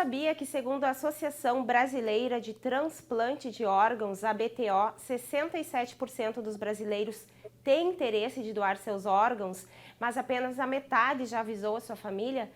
sabia que, segundo a Associação Brasileira de Transplante de Órgãos, a BTO, 67% dos brasileiros têm interesse de doar seus órgãos, mas apenas a metade já avisou a sua família?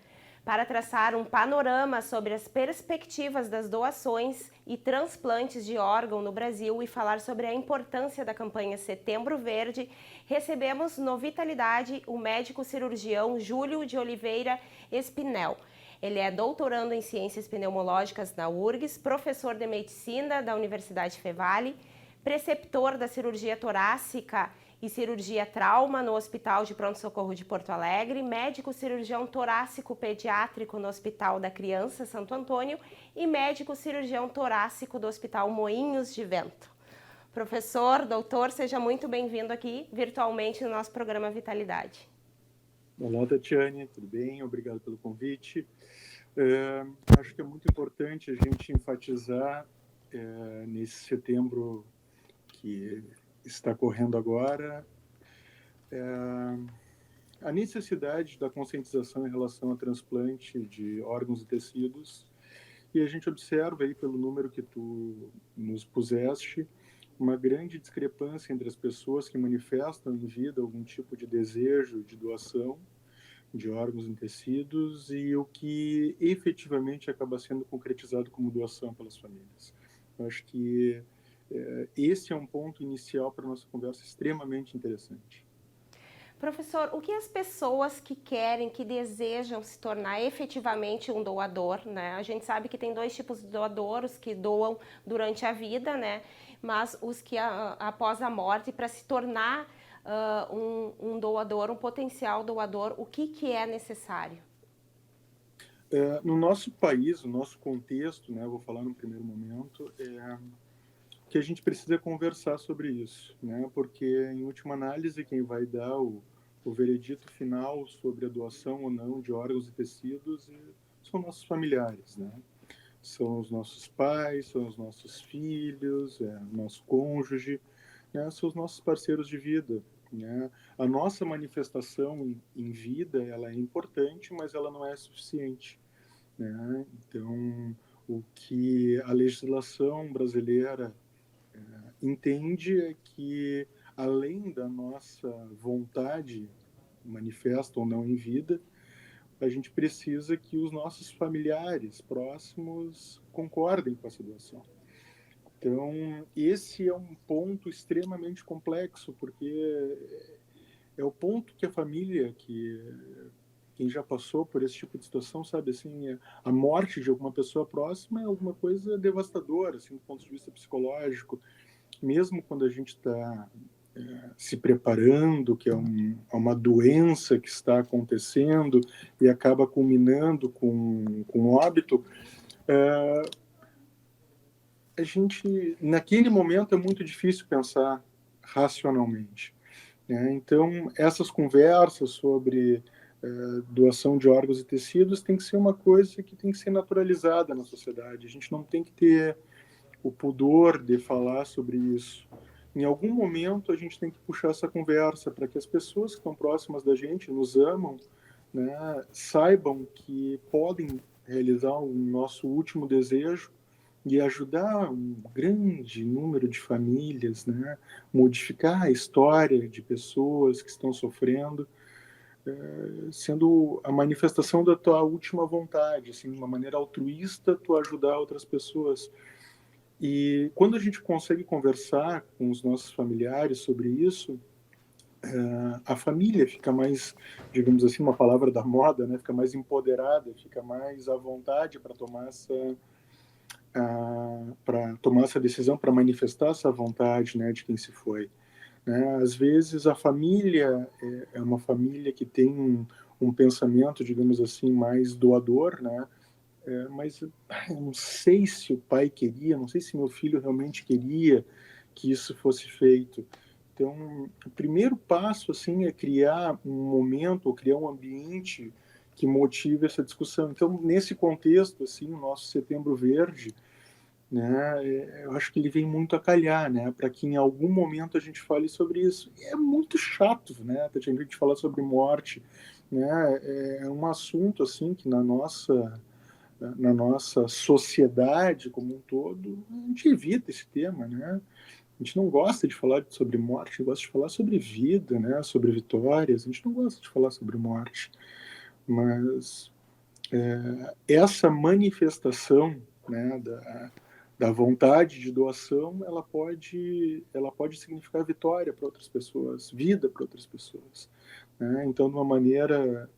Para traçar um panorama sobre as perspectivas das doações e transplantes de órgão no Brasil e falar sobre a importância da campanha Setembro Verde, recebemos no Vitalidade o médico cirurgião Júlio de Oliveira Espinel. Ele é doutorando em Ciências Pneumológicas na URGS, professor de Medicina da Universidade Fevale, preceptor da cirurgia torácica e cirurgia trauma no Hospital de Pronto-Socorro de Porto Alegre, médico cirurgião torácico pediátrico no Hospital da Criança Santo Antônio e médico cirurgião torácico do Hospital Moinhos de Vento. Professor, doutor, seja muito bem-vindo aqui virtualmente no nosso programa Vitalidade. Olá, Tatiane, tudo bem? Obrigado pelo convite. Acho que é muito importante a gente enfatizar nesse setembro que está correndo agora a necessidade da conscientização em relação ao transplante de órgãos e tecidos. E a gente observa aí, pelo número que tu nos puseste, uma grande discrepância entre as pessoas que manifestam em vida algum tipo de desejo de doação de órgãos e tecidos e o que efetivamente acaba sendo concretizado como doação pelas famílias. Eu acho que esse é um ponto inicial para a nossa conversa extremamente interessante. Professor, o que as pessoas que querem, que desejam se tornar efetivamente um doador, né? A gente sabe que tem dois tipos de doadores, os que doam durante a vida, né? Mas os que após a morte, para se tornar um doador, um potencial doador, o que é necessário? No nosso país, no nosso contexto, né, eu vou falar no primeiro momento, que a gente precisa conversar sobre isso, né? Porque, em última análise, quem vai dar o veredito final sobre a doação ou não de órgãos e tecidos são nossos familiares, né? São os nossos pais, são os nossos filhos, nosso cônjuge, né? São os nossos parceiros de vida, né? A nossa manifestação em vida, ela é importante, mas ela não é suficiente, né? Então, o que a legislação brasileira entende é que, além da nossa vontade, manifesta ou não em vida, a gente precisa que os nossos familiares próximos concordem com essa doação. Então, esse é um ponto extremamente complexo, porque é o ponto que a família, quem já passou por esse tipo de situação, sabe, assim, a morte de alguma pessoa próxima é alguma coisa devastadora, assim, do ponto de vista psicológico, mesmo quando a gente está se preparando, que é uma doença que está acontecendo e acaba culminando com óbito, a gente, naquele momento, é muito difícil pensar racionalmente, né? Então, essas conversas sobre doação de órgãos e tecidos tem que ser uma coisa que tem que ser naturalizada na sociedade. A gente não tem que ter o pudor de falar sobre isso. Em algum momento a gente tem que puxar essa conversa para que as pessoas que estão próximas da gente, nos amam, né, saibam que podem realizar o nosso último desejo e ajudar um grande número de famílias, né, modificar a história de pessoas que estão sofrendo, sendo a manifestação da tua última vontade, assim, de uma maneira altruísta, tu ajudar outras pessoas. E quando a gente consegue conversar com os nossos familiares sobre isso, a família fica mais, digamos assim, uma palavra da moda, né? Fica mais empoderada, fica mais à vontade para tomar essa decisão, para manifestar essa vontade, né, de quem se foi, né? Às vezes a família é uma família que tem um pensamento, digamos assim, mais doador, né? Mas eu não sei se o pai queria, não sei se meu filho realmente queria que isso fosse feito. Então, o primeiro passo assim é criar um momento, ou criar um ambiente que motive essa discussão. Então, nesse contexto, assim, o nosso Setembro Verde, né, eu acho que ele vem muito a calhar, né, para que em algum momento a gente fale sobre isso. E é muito chato, né, a gente falar sobre morte, né, é um assunto assim que na nossa na nossa sociedade como um todo, a gente evita esse tema, né? A gente não gosta de falar sobre morte, a gente gosta de falar sobre vida, né? Sobre vitórias, a gente não gosta de falar sobre morte. Mas essa manifestação, né, da vontade de doação, ela pode significar vitória para outras pessoas, vida para outras pessoas, né? Então, de uma maneira,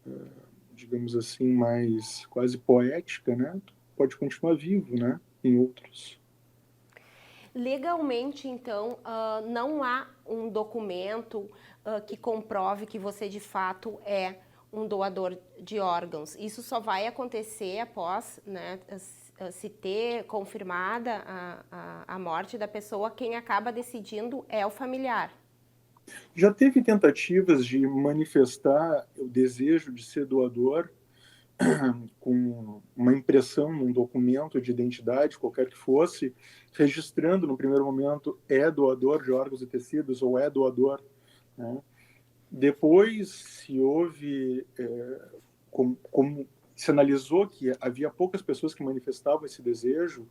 digamos assim, mais quase poética, né, pode continuar vivo, né, em outros. Legalmente, então, não há um documento que comprove que você de fato é um doador de órgãos. Isso só vai acontecer após, né, se ter confirmada a morte da pessoa. Quem acaba decidindo é o familiar. Já teve tentativas de manifestar o desejo de ser doador com uma impressão num documento de identidade, qualquer que fosse, registrando no primeiro momento é doador de órgãos e tecidos ou é doador, né? Depois se houve, como se analisou que havia poucas pessoas que manifestavam esse desejo,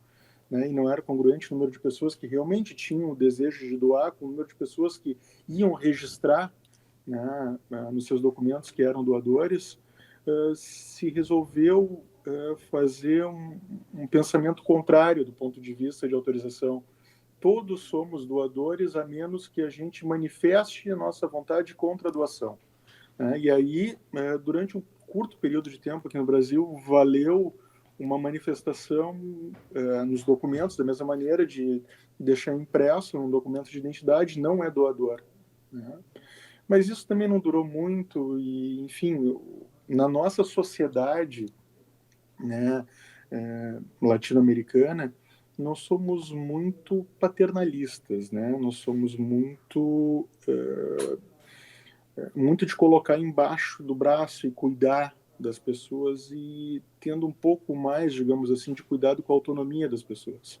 né, e não era congruente o número de pessoas que realmente tinham o desejo de doar com o número de pessoas que iam registrar, né, nos seus documentos que eram doadores, se resolveu fazer um pensamento contrário do ponto de vista de autorização. Todos somos doadores, a menos que a gente manifeste a nossa vontade contra a doação, né? E aí, durante um curto período de tempo aqui no Brasil, valeu uma manifestação nos documentos, da mesma maneira de deixar impresso um documento de identidade, não é doador, né? Mas isso também não durou muito e, enfim, na nossa sociedade, né, latino-americana, nós somos muito paternalistas, né? Nós somos muito de colocar embaixo do braço e cuidar das pessoas e tendo um pouco mais, digamos assim, de cuidado com a autonomia das pessoas,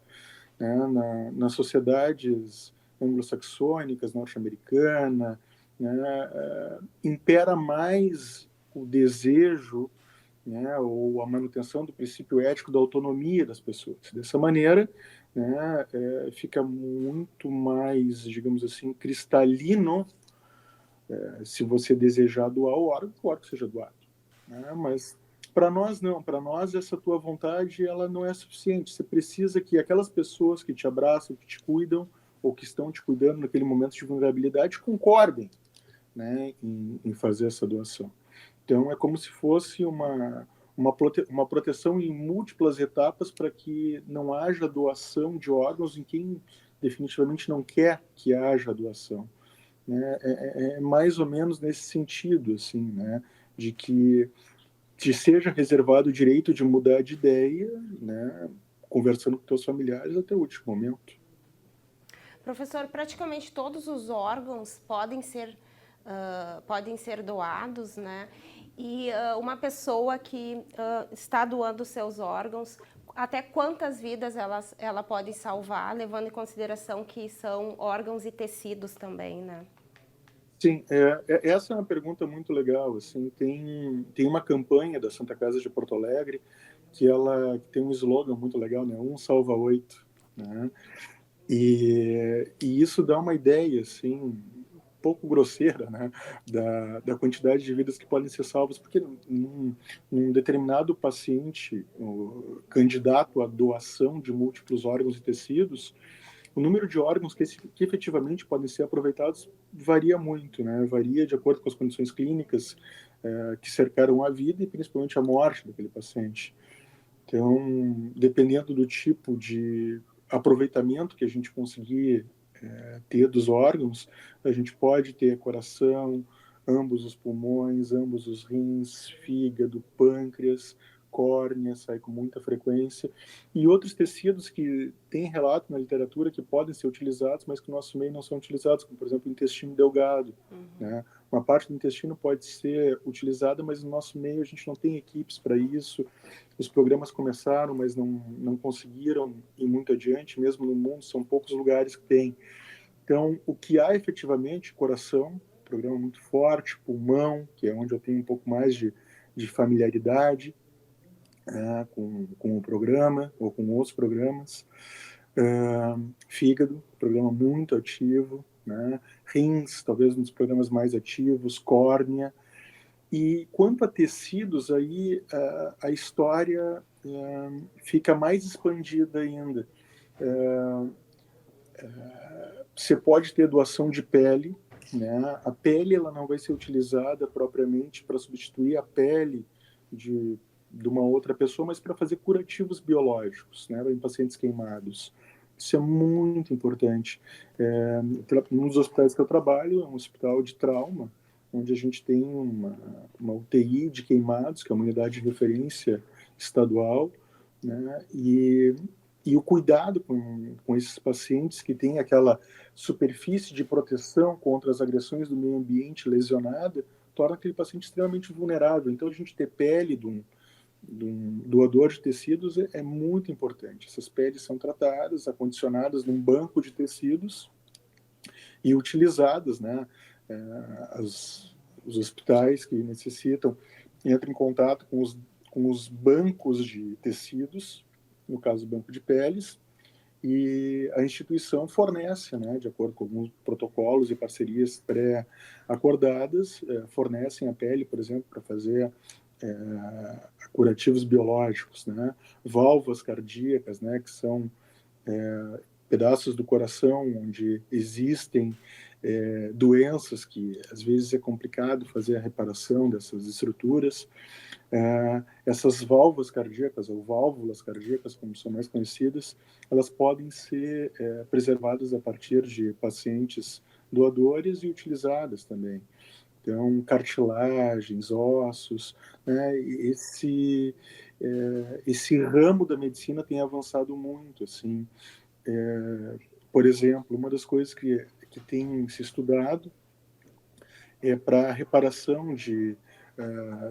né? Nas sociedades anglo-saxônicas, norte-americana, né, impera mais o desejo, né, ou a manutenção do princípio ético da autonomia das pessoas. Dessa maneira, né, fica muito mais, digamos assim, cristalino, se você desejar doar o órgão seja doado, né? Mas para nós não, para nós essa tua vontade ela não é suficiente. Você precisa que aquelas pessoas que te abraçam, que te cuidam ou que estão te cuidando naquele momento de vulnerabilidade concordem, né, em fazer essa doação. Então é como se fosse uma proteção em múltiplas etapas para que não haja doação de órgãos em quem definitivamente não quer que haja doação, né? É mais ou menos nesse sentido, assim, né? De que te seja reservado o direito de mudar de ideia, né? Conversando com teus familiares até o último momento. Professor, praticamente todos os órgãos podem ser doados, né? E uma pessoa que está doando seus órgãos, até quantas vidas ela pode salvar, levando em consideração que são órgãos e tecidos também, né? Sim, essa é uma pergunta muito legal. Assim, tem uma campanha da Santa Casa de Porto Alegre que ela tem um slogan muito legal, né? Um salva oito, né? E isso dá uma ideia, assim, um pouco grosseira, né? Da quantidade de vidas que podem ser salvas, porque num determinado paciente, o candidato à doação de múltiplos órgãos e tecidos, o número de órgãos que efetivamente podem ser aproveitados varia muito, né? Varia de acordo com as condições clínicas que cercaram a vida e principalmente a morte daquele paciente. Então, dependendo do tipo de aproveitamento que a gente conseguir ter dos órgãos, a gente pode ter coração, ambos os pulmões, ambos os rins, fígado, pâncreas, córnea, sai com muita frequência, e outros tecidos que tem relato na literatura que podem ser utilizados, mas que no nosso meio não são utilizados, como, por exemplo, o intestino delgado, né? Uma parte do intestino pode ser utilizada, mas no nosso meio a gente não tem equipes para isso. Os programas começaram, mas não conseguiram ir muito adiante, mesmo no mundo, são poucos lugares que tem. Então, o que há efetivamente, coração, programa muito forte, pulmão, que é onde eu tenho um pouco mais de familiaridade, né, com o programa ou com outros programas. Fígado, programa muito ativo, né? Rins, talvez um dos programas mais ativos, córnea. E quanto a tecidos, aí a história fica mais expandida ainda. Você pode ter doação de pele, né? A pele ela não vai ser utilizada propriamente para substituir a pele de uma outra pessoa, mas para fazer curativos biológicos, né? Em pacientes queimados. Isso é muito importante. Um dos hospitais que eu trabalho é um hospital de trauma, onde a gente tem uma UTI de queimados, que é uma unidade de referência estadual, né? E o cuidado com esses pacientes que têm aquela superfície de proteção contra as agressões do meio ambiente lesionada torna aquele paciente extremamente vulnerável. Então, a gente ter pele de um doador de tecidos é muito importante. Essas peles são tratadas, acondicionadas num banco de tecidos e utilizadas, né? Os hospitais que necessitam entram em contato com os bancos de tecidos, no caso, o banco de peles, e a instituição fornece, né, de acordo com alguns protocolos e parcerias pré-acordadas, fornecem a pele, por exemplo, para fazer curativos biológicos, né, válvulas cardíacas, né, que são pedaços do coração onde existem doenças que às vezes é complicado fazer a reparação dessas estruturas. Essas válvulas cardíacas, ou válvulas cardíacas, como são mais conhecidas, elas podem ser preservadas a partir de pacientes doadores e utilizadas também. Então, cartilagens, ossos, né? Esse ramo da medicina tem avançado muito, assim. Por exemplo, uma das coisas que tem se estudado é para reparação de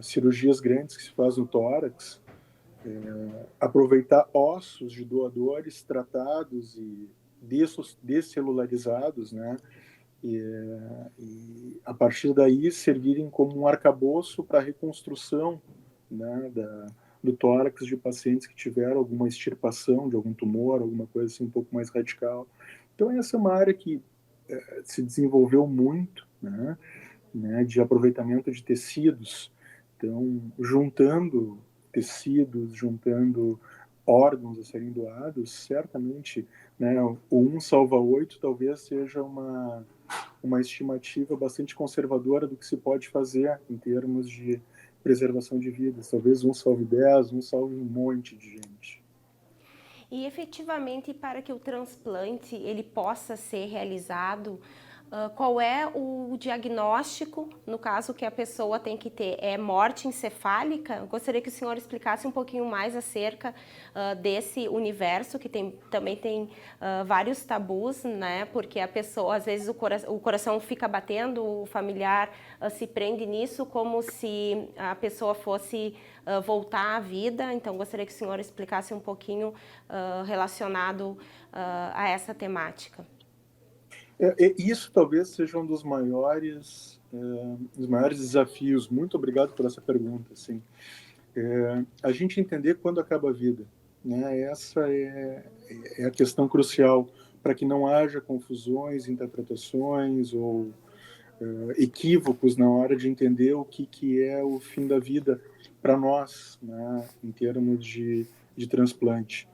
cirurgias grandes que se faz no tórax, aproveitar ossos de doadores tratados e descelularizados, né? E a partir daí servirem como um arcabouço para a reconstrução, né, do tórax de pacientes que tiveram alguma extirpação de algum tumor, alguma coisa assim um pouco mais radical. Então essa é uma área que se desenvolveu muito, né, de aproveitamento de tecidos. Então, juntando tecidos, juntando órgãos a serem doados, certamente, né, o 1 salva 8 talvez seja uma estimativa bastante conservadora do que se pode fazer em termos de preservação de vidas. Talvez 1 salve 10, 1 salve um monte de gente. E efetivamente, para que o transplante ele possa ser realizado, qual é o diagnóstico, no caso que a pessoa tem que ter? É morte encefálica? Eu gostaria que o senhor explicasse um pouquinho mais acerca desse universo, que também tem vários tabus, né? Porque a pessoa, às vezes, o coração fica batendo, o familiar se prende nisso, como se a pessoa fosse voltar à vida. Então, gostaria que o senhor explicasse um pouquinho relacionado a essa temática. Isso talvez seja um dos maiores desafios. Muito obrigado por essa pergunta. Assim. A gente entender quando acaba a vida. Né? Essa é a questão crucial para que não haja confusões, interpretações ou equívocos na hora de entender o que é o fim da vida para nós, né? Em termos de transplante.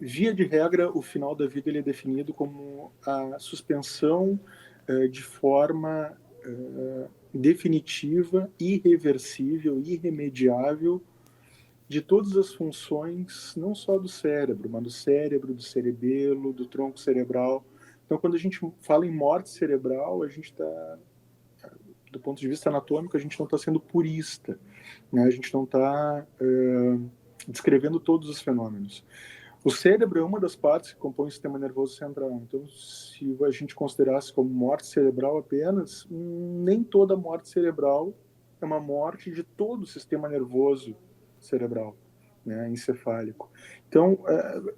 Via de regra, o final da vida ele é definido como a suspensão de forma definitiva, irreversível, irremediável de todas as funções, não só do cérebro, mas do cérebro, do cerebelo, do tronco cerebral. Então, quando a gente fala em morte cerebral, a gente está, do ponto de vista anatômico, a gente não está sendo purista, né? A gente não está descrevendo todos os fenômenos. O cérebro é uma das partes que compõe o sistema nervoso central. Então, se a gente considerasse como morte cerebral apenas, nem toda morte cerebral é uma morte de todo o sistema nervoso cerebral, né, encefálico. Então,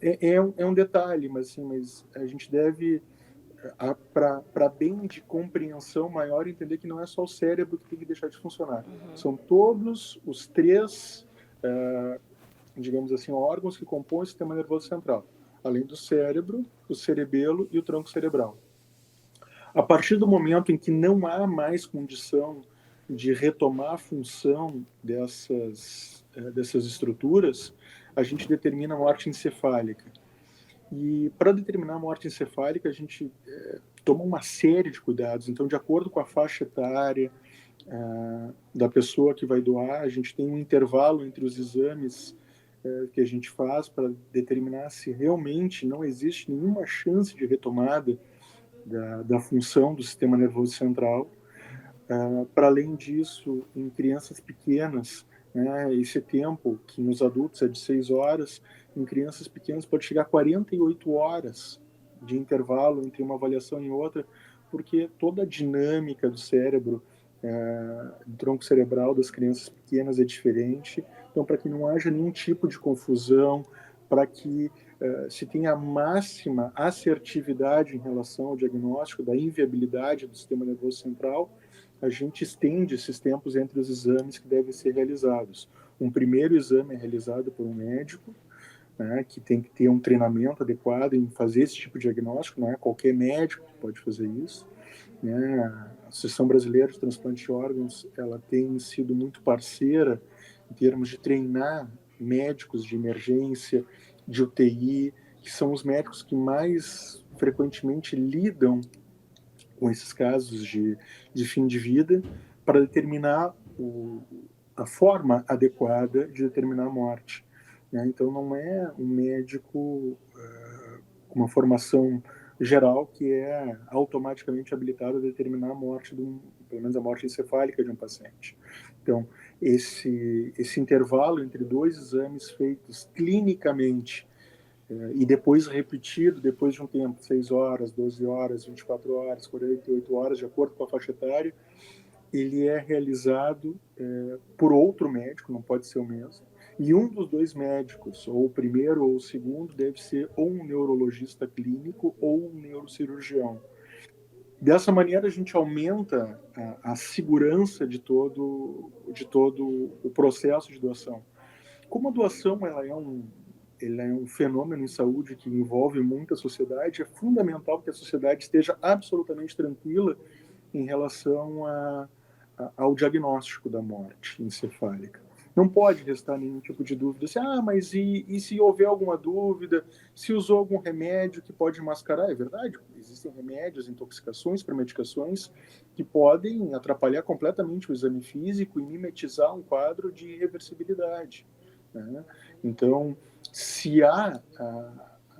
é um detalhe, mas a gente deve para bem de compreensão maior, entender que não é só o cérebro que tem que deixar de funcionar. São todos os três, digamos assim, órgãos que compõem o sistema nervoso central, além do cérebro, o cerebelo e o tronco cerebral. A partir do momento em que não há mais condição de retomar a função dessas estruturas, a gente determina a morte encefálica. E para determinar a morte encefálica, a gente toma uma série de cuidados. Então, de acordo com a faixa etária da pessoa que vai doar, a gente tem um intervalo entre os exames que a gente faz para determinar se realmente não existe nenhuma chance de retomada da função do sistema nervoso central. Para além disso, em crianças pequenas, né, esse tempo, que nos adultos é de 6 horas, em crianças pequenas pode chegar a 48 horas de intervalo entre uma avaliação e outra, porque toda a dinâmica do cérebro, do tronco cerebral das crianças pequenas é diferente. Então, para que não haja nenhum tipo de confusão, para que se tenha a máxima assertividade em relação ao diagnóstico da inviabilidade do sistema nervoso central, a gente estende esses tempos entre os exames que devem ser realizados. Um primeiro exame é realizado por um médico, né, que tem que ter um treinamento adequado em fazer esse tipo de diagnóstico, não é qualquer médico que pode fazer isso. Né? A Associação Brasileira de Transplante de Órgãos, ela tem sido muito parceira em termos de treinar médicos de emergência, de UTI, que são os médicos que mais frequentemente lidam com esses casos de fim de vida, para determinar a forma adequada de determinar a morte. Né? Então, não é um médico com uma formação geral que é automaticamente habilitado a determinar a morte, pelo menos a morte encefálica de um paciente. Então, esse intervalo entre dois exames feitos clinicamente e depois repetido, depois de um tempo, 6 horas, 12 horas, 24 horas, 48 horas, de acordo com a faixa etária, ele é realizado por outro médico, não pode ser o mesmo, e um dos dois médicos, ou o primeiro ou o segundo, deve ser ou um neurologista clínico ou um neurocirurgião. Dessa maneira, a gente aumenta a segurança de todo o processo de doação. Como a doação ela é um fenômeno em saúde que envolve muita sociedade, é fundamental que a sociedade esteja absolutamente tranquila em relação ao diagnóstico da morte encefálica. Não pode restar nenhum tipo de dúvida. Assim, mas e se houver alguma dúvida, se usou algum remédio que pode mascarar? É verdade, existem remédios, intoxicações para medicações que podem atrapalhar completamente o exame físico e mimetizar um quadro de irreversibilidade. Né? Então, se há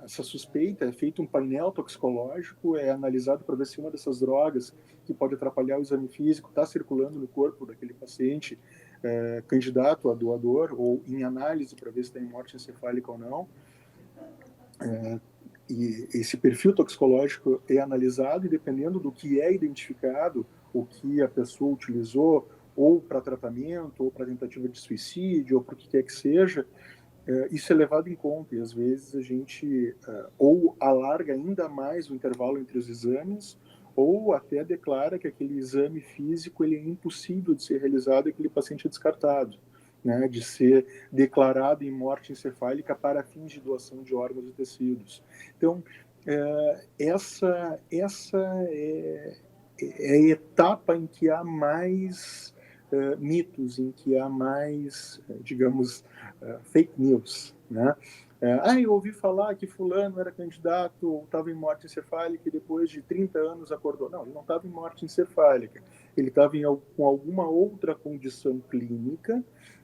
essa suspeita, é feito um painel toxicológico, é analisado para ver se uma dessas drogas que pode atrapalhar o exame físico está circulando no corpo daquele paciente candidato a doador, ou em análise para ver se tem morte encefálica ou não. E esse perfil toxicológico é analisado e, dependendo do que é identificado, o que a pessoa utilizou, ou para tratamento, ou para tentativa de suicídio, ou para o que quer que seja, isso é levado em conta, e às vezes a gente ou alarga ainda mais o intervalo entre os exames, ou até declara que aquele exame físico ele é impossível de ser realizado e aquele paciente é descartado, né, de ser declarado em morte encefálica para fins de doação de órgãos e tecidos. Então, essa é a etapa em que há mais mitos, em que há mais, digamos, fake news, né? Eu ouvi falar que fulano era candidato ou estava em morte encefálica e depois de 30 anos acordou. Não, ele não estava em morte encefálica. Ele estava com alguma outra condição clínica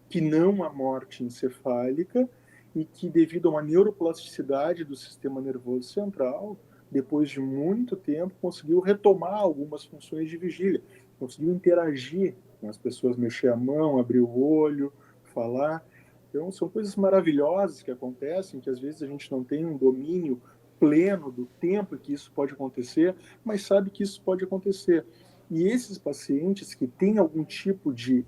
que não a morte encefálica e que, devido a uma neuroplasticidade do sistema nervoso central, depois de muito tempo, conseguiu retomar algumas funções de vigília, conseguiu interagir com as pessoas, mexer a mão, abrir o olho, falar. Então, são coisas maravilhosas que acontecem, que às vezes a gente não tem um domínio pleno do tempo que isso pode acontecer, mas sabe que isso pode acontecer. E esses pacientes que têm algum tipo de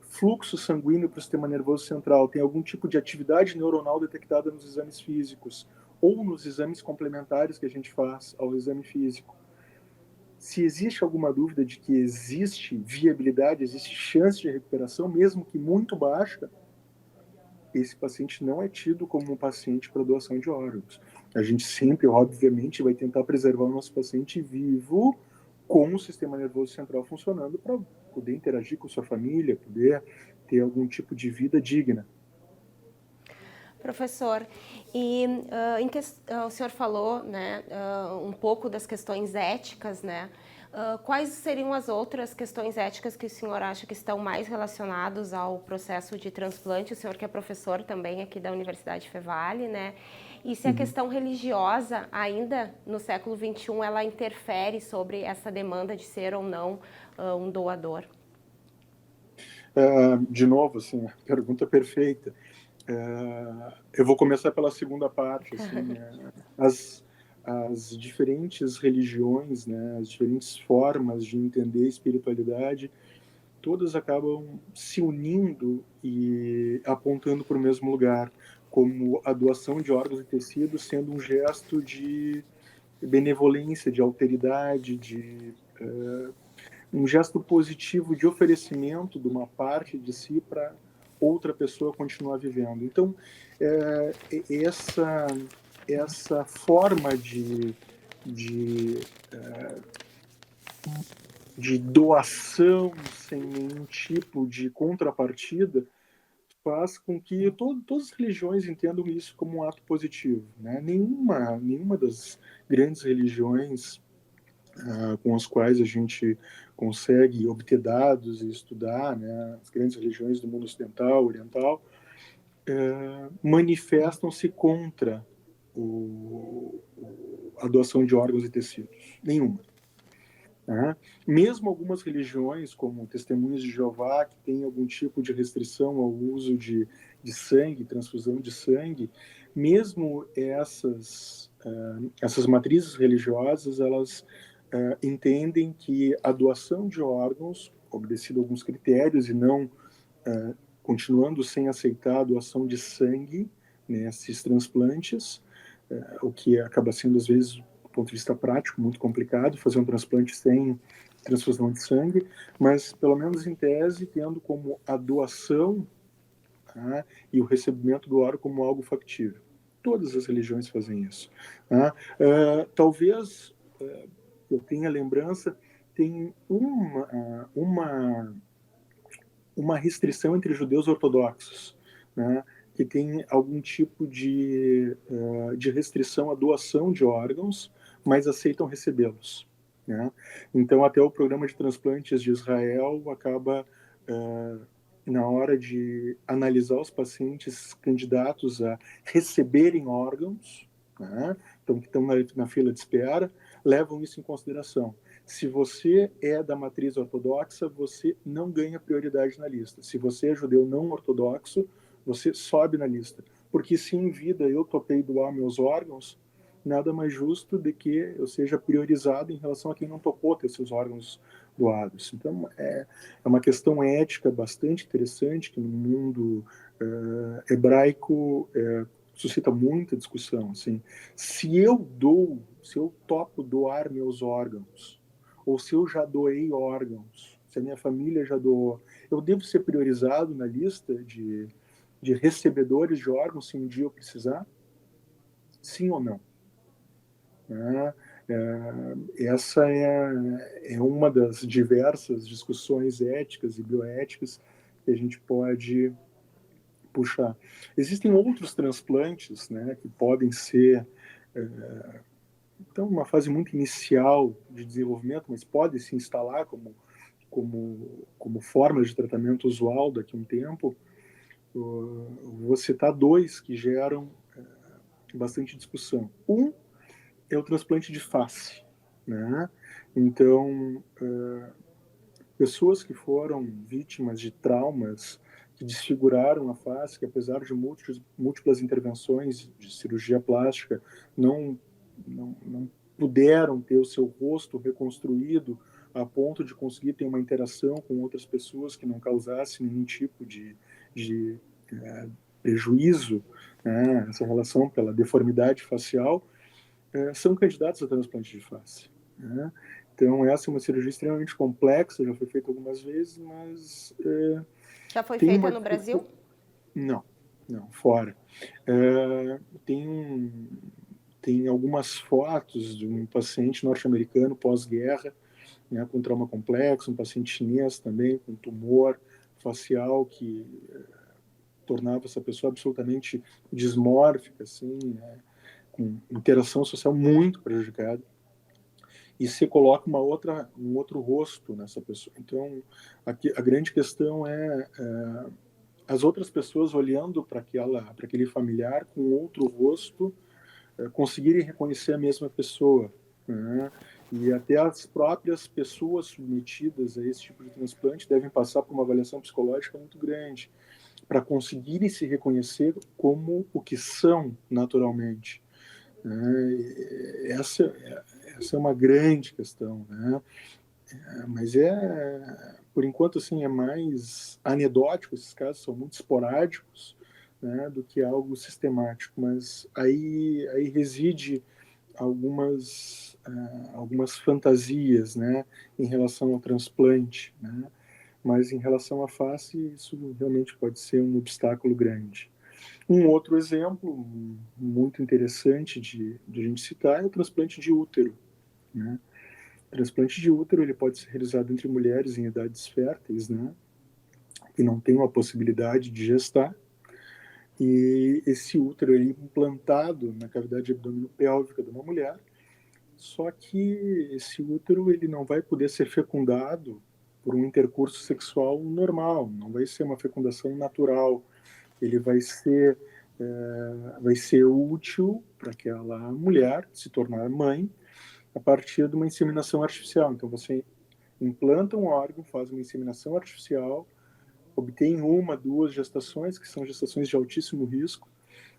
fluxo sanguíneo para o sistema nervoso central, têm algum tipo de atividade neuronal detectada nos exames físicos ou nos exames complementares que a gente faz ao exame físico, se existe alguma dúvida de que existe viabilidade, existe chance de recuperação, mesmo que muito baixa, esse paciente não é tido como um paciente para doação de órgãos. A gente sempre, obviamente, vai tentar preservar o nosso paciente vivo com o sistema nervoso central funcionando para poder interagir com sua família, poder ter algum tipo de vida digna. Professor, e o senhor falou, né, um pouco das questões éticas, né? Quais seriam as outras questões éticas que o senhor acha que estão mais relacionadas ao processo de transplante? O senhor que é professor também aqui da Universidade Fevale, né? E se a questão religiosa, ainda no século XXI, ela interfere sobre essa demanda de ser ou não um doador? De novo, assim, pergunta perfeita. Eu vou começar pela segunda parte, assim, as diferentes religiões, né, as diferentes formas de entender a espiritualidade, todas acabam se unindo e apontando para o mesmo lugar, como a doação de órgãos e tecidos sendo um gesto de benevolência, de alteridade, um gesto positivo de oferecimento de uma parte de si para outra pessoa continuar vivendo. Então, essa forma de doação sem nenhum tipo de contrapartida faz com que todas as religiões entendam isso como um ato positivo, né? Nenhuma das grandes religiões com as quais a gente consegue obter dados e estudar, né, as grandes religiões do mundo ocidental, oriental, manifestam-se contra a doação de órgãos e tecidos. Nenhuma. Né? Mesmo algumas religiões, como Testemunhas de Jeová, que têm algum tipo de restrição ao uso de sangue, transfusão de sangue, mesmo essas matrizes religiosas, elas entendem que a doação de órgãos, obedecido a alguns critérios e não continuando sem aceitar a doação de sangue nesses transplantes, o que acaba sendo, às vezes, do ponto de vista prático, muito complicado, fazer um transplante sem transfusão de sangue, mas, pelo menos em tese, tendo como a doação e o recebimento do órgão como algo factível. Todas as religiões fazem isso. Talvez eu tenha lembrança, tem uma restrição entre judeus ortodoxos, né, que tem algum tipo de restrição à doação de órgãos, mas aceitam recebê-los. Né? Então, até o programa de transplantes de Israel acaba, na hora de analisar os pacientes candidatos a receberem órgãos, né, então que estão na fila de espera, levam isso em consideração. Se você é da matriz ortodoxa, você não ganha prioridade na lista. Se você é judeu não ortodoxo, você sobe na lista. Porque se em vida eu topei doar meus órgãos, nada mais justo do que eu seja priorizado em relação a quem não topou ter seus órgãos doados. Então, é uma questão ética bastante interessante que no mundo hebraico suscita muita discussão. Assim, se eu topo doar meus órgãos, ou se eu já doei órgãos, se a minha família já doou, eu devo ser priorizado na lista de recebedores de órgãos se um dia eu precisar? Sim ou não? Essa é uma das diversas discussões éticas e bioéticas que a gente pode puxar. Existem outros transplantes, né, que podem ser então uma fase muito inicial de desenvolvimento, mas pode se instalar como forma de tratamento usual daqui a um tempo. Vou citar dois que geram bastante discussão. Um é o transplante de face, né? Então, pessoas que foram vítimas de traumas que desfiguraram a face, que apesar de múltiplas intervenções de cirurgia plástica, não puderam ter o seu rosto reconstruído a ponto de conseguir ter uma interação com outras pessoas que não causasse nenhum tipo de prejuízo, né, essa relação pela deformidade facial, são candidatos a transplante de face. Né? Então, essa é uma cirurgia extremamente complexa, já foi feita algumas vezes, mas Já foi tem feita uma no Brasil? dificuldade. Não, não, fora. É, tem algumas fotos de um paciente norte-americano pós-guerra, né, com trauma complexo, um paciente chinês também, com tumor facial que tornava essa pessoa absolutamente dismórfica, assim, né, com interação social muito prejudicada. E se coloca um outro rosto nessa pessoa. Então, aqui, a grande questão é as outras pessoas olhando para aquele familiar com outro rosto, conseguirem reconhecer a mesma pessoa, né? E até as próprias pessoas submetidas a esse tipo de transplante devem passar por uma avaliação psicológica muito grande para conseguirem se reconhecer como o que são naturalmente, né? Essa é uma grande questão, né? Mas por enquanto, assim, é mais anedótico, esses casos são muito esporádicos, né, do que algo sistemático, mas aí reside algumas fantasias, né, em relação ao transplante, né, mas em relação à face, isso realmente pode ser um obstáculo grande. Um outro exemplo muito interessante de a gente citar é o transplante de útero, né. O transplante de útero ele pode ser realizado entre mulheres em idades férteis, né, que não têm uma possibilidade de gestar, e esse útero é implantado na cavidade abdominopélvica de uma mulher, só que esse útero ele não vai poder ser fecundado por um intercurso sexual normal, não vai ser uma fecundação natural, ele vai ser útil para aquela mulher se tornar mãe a partir de uma inseminação artificial. Então você implanta um órgão, faz uma inseminação artificial, obtém uma, duas gestações, que são gestações de altíssimo risco,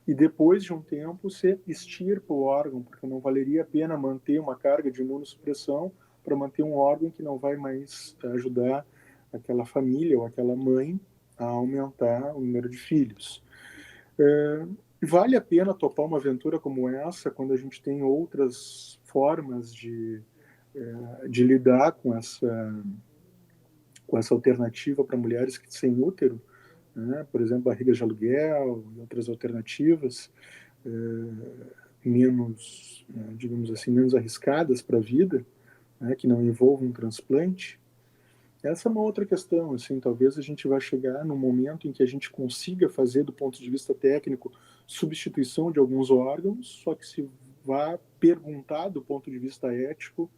e depois de um tempo você extirpa o órgão, porque não valeria a pena manter uma carga de imunossupressão para manter um órgão que não vai mais ajudar aquela família ou aquela mãe a aumentar o número de filhos. Vale a pena topar uma aventura como essa quando a gente tem outras formas de lidar com essa alternativa para mulheres sem útero, né? Por exemplo, barrigas de aluguel e outras alternativas menos, digamos assim, menos arriscadas para a vida, né? Que não envolvam um transplante. Essa é uma outra questão, assim, talvez a gente vá chegar num momento em que a gente consiga fazer, do ponto de vista técnico, substituição de alguns órgãos, só que se vá perguntar, do ponto de vista ético,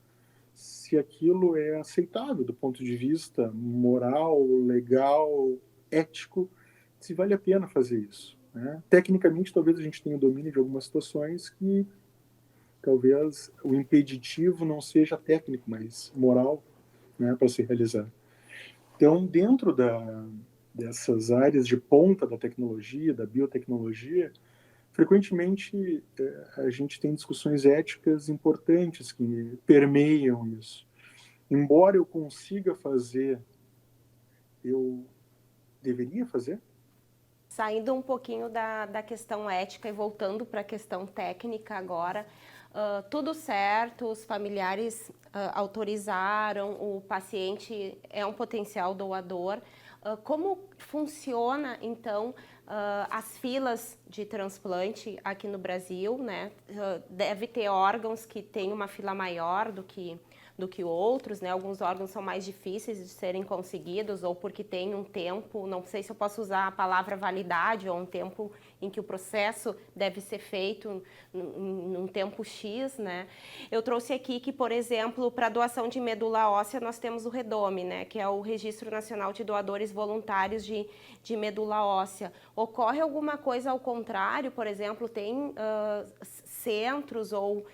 se aquilo é aceitável do ponto de vista moral, legal, ético, se vale a pena fazer isso, né? Tecnicamente, talvez a gente tenha domínio de algumas situações que talvez o impeditivo não seja técnico, mas moral, né, para se realizar. Então, dentro dessas áreas de ponta da tecnologia, da biotecnologia, frequentemente a gente tem discussões éticas importantes que permeiam isso. Embora eu consiga fazer, eu deveria fazer? Saindo um pouquinho da questão ética e voltando para a questão técnica agora, tudo certo, os familiares autorizaram, o paciente é um potencial doador. Como funciona, então, as filas de transplante aqui no Brasil, né? Deve ter órgãos que têm uma fila maior do que outros, né? Alguns órgãos são mais difíceis de serem conseguidos ou porque tem um tempo, não sei se eu posso usar a palavra validade ou um tempo em que o processo deve ser feito num tempo X, né? Eu trouxe aqui que, por exemplo, para doação de medula óssea nós temos o REDOME, né? Que é o Registro Nacional de Doadores Voluntários de Medula Óssea. Ocorre alguma coisa ao contrário? Por exemplo, tem centros ou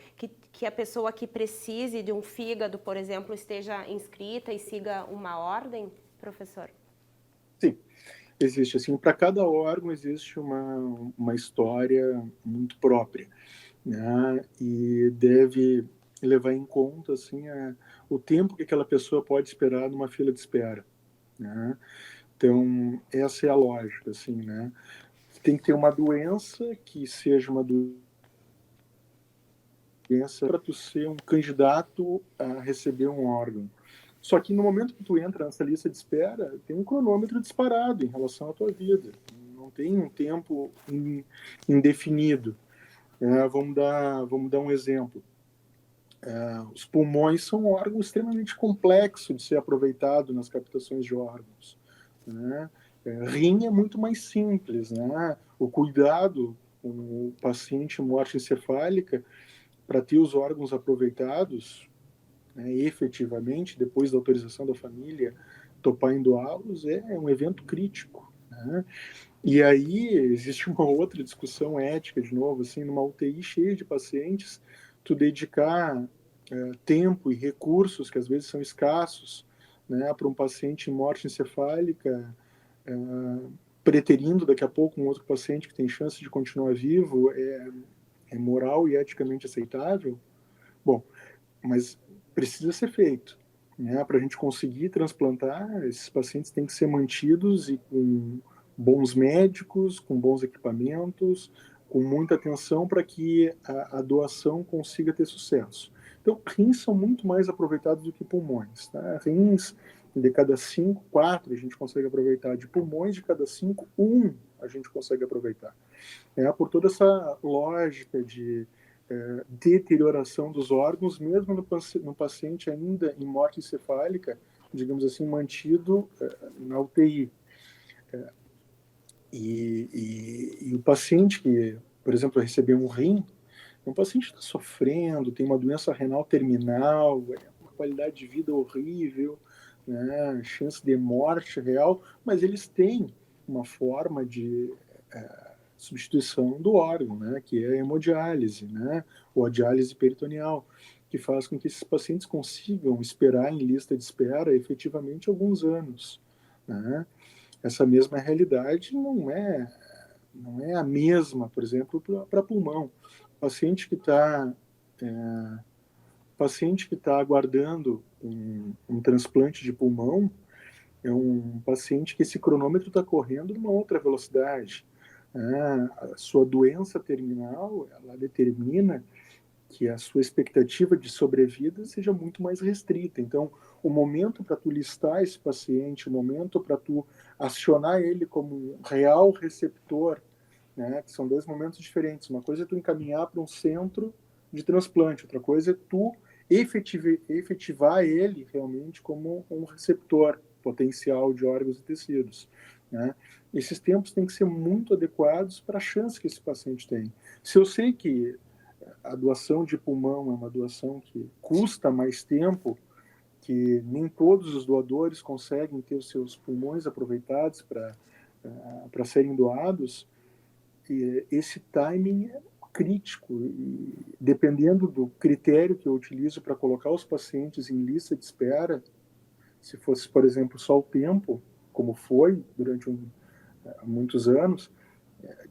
que a pessoa que precise de um fígado, por exemplo, esteja inscrita e siga uma ordem, professor? Sim, existe assim, para cada órgão existe uma história muito própria, né? E deve levar em conta assim o tempo que aquela pessoa pode esperar numa fila de espera, né? Então essa é a lógica, assim, né? Tem que ter uma doença que seja uma doença para tu ser um candidato a receber um órgão. Só que no momento que tu entra nessa lista de espera, tem um cronômetro disparado em relação à tua vida. Não tem um tempo indefinido. Vamos dar um exemplo. Os pulmões são um órgão extremamente complexo de ser aproveitado nas captações de órgãos, né? Rim é muito mais simples, né? O cuidado com o paciente morte encefálica para ter os órgãos aproveitados, né, efetivamente, depois da autorização da família, topar em doá-los, é um evento crítico, né? E aí existe uma outra discussão ética, de novo, assim, numa UTI cheia de pacientes, tu dedicar tempo e recursos, que às vezes são escassos, né, para um paciente em morte encefálica, preterindo daqui a pouco um outro paciente que tem chance de continuar vivo, é moral e eticamente aceitável? Bom, mas precisa ser feito, né? Para a gente conseguir transplantar, esses pacientes têm que ser mantidos e com bons médicos, com bons equipamentos, com muita atenção para que a doação consiga ter sucesso. Então, rins são muito mais aproveitados do que pulmões. Tá? Rins, de cada 5, 4 a gente consegue aproveitar. De pulmões, de cada 5, 1 a gente consegue aproveitar. Por toda essa lógica de deterioração dos órgãos, mesmo no paciente ainda em morte encefálica, digamos assim, mantido na UTI. E o paciente que, por exemplo, recebeu um rim, é um paciente que está sofrendo, tem uma doença renal terminal, uma qualidade de vida horrível, né, chance de morte real, mas eles têm uma forma de substituição do órgão, né, que é a hemodiálise, né, ou a diálise peritoneal, que faz com que esses pacientes consigam esperar em lista de espera efetivamente alguns anos, né. Essa mesma realidade não é a mesma, por exemplo, para pulmão. O paciente que tá aguardando um transplante de pulmão é um paciente que esse cronômetro está correndo numa outra velocidade. A sua doença terminal, ela determina que a sua expectativa de sobrevida seja muito mais restrita. Então, o momento para tu listar esse paciente, o momento para tu acionar ele como um real receptor, né, que são dois momentos diferentes. Uma coisa é tu encaminhar para um centro de transplante, outra coisa é tu efetivar ele realmente como um receptor potencial de órgãos e tecidos, né? Esses tempos têm que ser muito adequados para a chance que esse paciente tem. Se eu sei que a doação de pulmão é uma doação que custa mais tempo, que nem todos os doadores conseguem ter os seus pulmões aproveitados para serem doados, e esse timing é crítico. E dependendo do critério que eu utilizo para colocar os pacientes em lista de espera, se fosse, por exemplo, só o tempo, como foi durante muitos anos,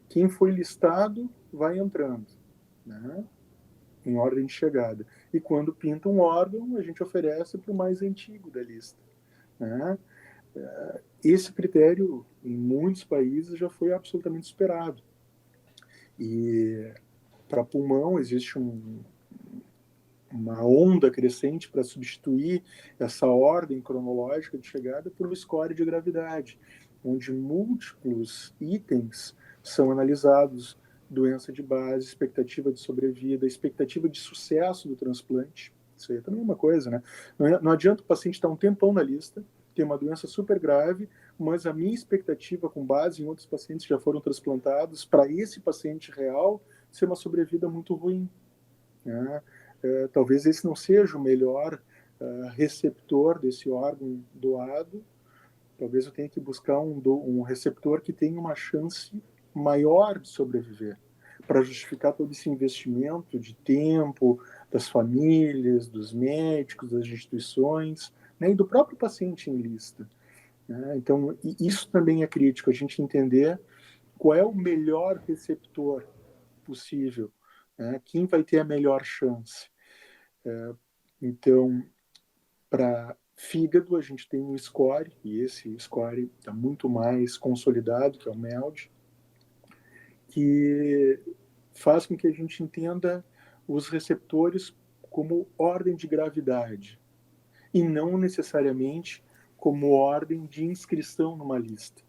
quem foi listado vai entrando, né, em ordem de chegada. E quando pinta um órgão, a gente oferece para o mais antigo da lista, né? Esse critério, em muitos países, já foi absolutamente superado. E para pulmão existe uma onda crescente para substituir essa ordem cronológica de chegada por um score de gravidade, onde múltiplos itens são analisados: doença de base, expectativa de sobrevida, expectativa de sucesso do transplante. Isso aí é também uma coisa, né? Não adianta o paciente estar um tempão na lista, ter uma doença super grave, mas a minha expectativa, com base em outros pacientes que já foram transplantados, para esse paciente real, ser uma sobrevida muito ruim, né? Talvez esse não seja o melhor receptor desse órgão doado. Talvez eu tenha que buscar um receptor que tenha uma chance maior de sobreviver, para justificar todo esse investimento de tempo das famílias, dos médicos, das instituições, né, e do próprio paciente em lista, né? Então, isso também é crítico, a gente entender qual é o melhor receptor possível, né? Quem vai ter a melhor chance. Então, para fígado, a gente tem um score, e esse score está muito mais consolidado, que é o MELD, que faz com que a gente entenda os receptores como ordem de gravidade e não necessariamente como ordem de inscrição numa lista.